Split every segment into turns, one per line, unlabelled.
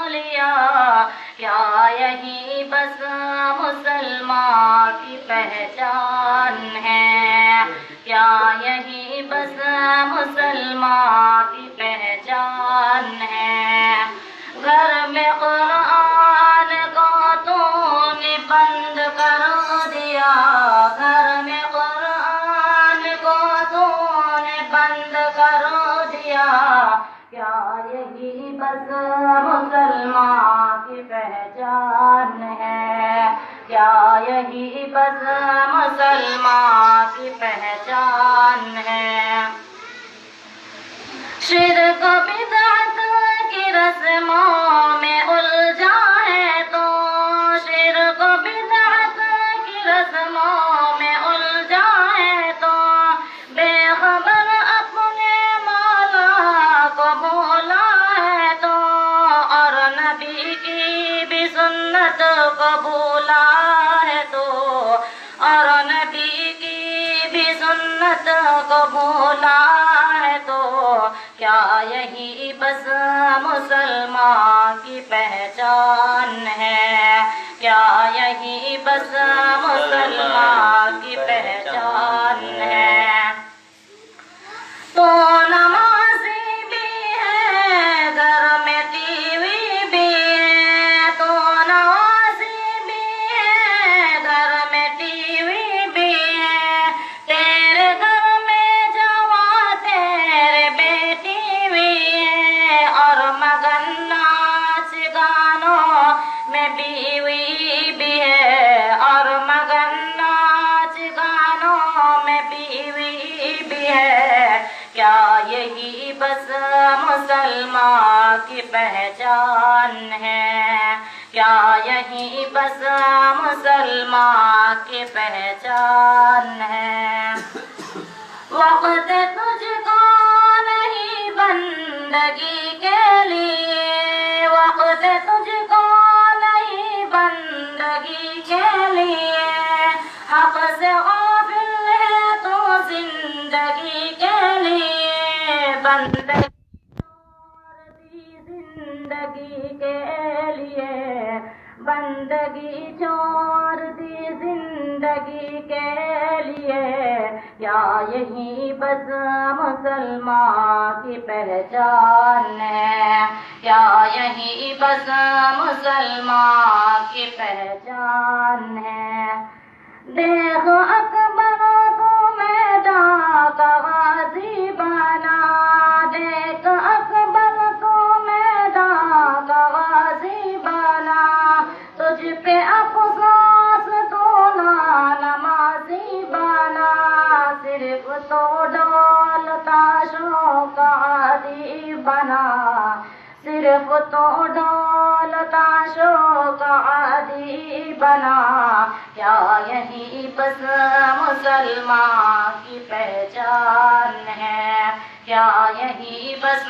لیا، کیا یہی بس مسلمان کی پہچان ہے، کیا یہی بس مسلمان کی پہچان ہے؟ گھر میں قرآن کو تو نے بند کر دیا، گھر میں قرآن کو تو نے بند کر دیا، کیا یہی بس مسلمان کی پہچان ہے، کیا یہی بس مسلمان کی پہچان ہے؟ شرک بدعت کی رسموں میں الجھا ہے تو، شرک بدعت کی رسموں میں الجھا ہے تو، بے خبر اپنے مولا کو بھولا ہے تو، اور نبی کی بھی سنت کو بھولا ہے تو، اور نبی کی بھی سنت کو بھولا ہے تو، کیا یہی بس مسلمان کی پہچان ہے، کیا یہی بس مسلمان کی پہچان ہے؟ تو نمازی بھی ہے، گھر میں ٹی وی بھی ہے، تو نمازی بھی ہے، گھر میں ٹی وی بھی ہے، تیرے گھر میں جوان تیرے بیٹی بھی ہے، اور مگن ناچ گانوں میں بیوی بھی ہے، اور مگن ناچ گانوں میں بیوی بھی ہے، کیا یہی بس مسلمان کی پہچان ہے، کیا یہی بس مسلمان کی پہچان ہے؟ وقت تجھ کو نہیں بندگی کے لیے، وقت تجھ کو نہیں بندگی کے لیے، حق سے غافل ہے تو زندگی کے لیے، بندگی چھوڑ دی زندگی کے لیے، بندگی چھوڑ دی زندگی کے لیے، کیا یہی بس مسلمان کی پہچان ہے، کیا یہی بس مسلمان کی پہچان ہے؟ دیکھ اکبر کو میدان کا غازی بنا، دیکھ اکبر کو میدان کا غازی بنا، تجھ پہ افسوس تو نمازی بنا، صرف تو ڈول تاشوں کا عادی بنا، صرف تو ڈول تاشوں کا عادی بنا، کیا یہی بس مسلمان کی پہچان ہے، کیا یہی بس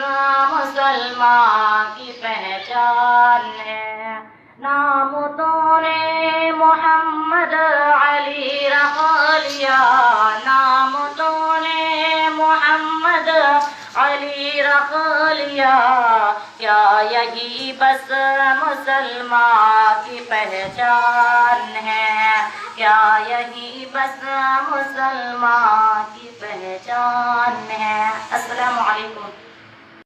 مسلمان کی پہچان ہے؟ نام تو نے محمد علی رکھ لیا، نام تو نے محمد علی رکھ لیا، کیا یہی بس مسلمان کی پہچان ہے، کیا یہی بس مسلمان کی پہچان ہے؟ السلام علیکم۔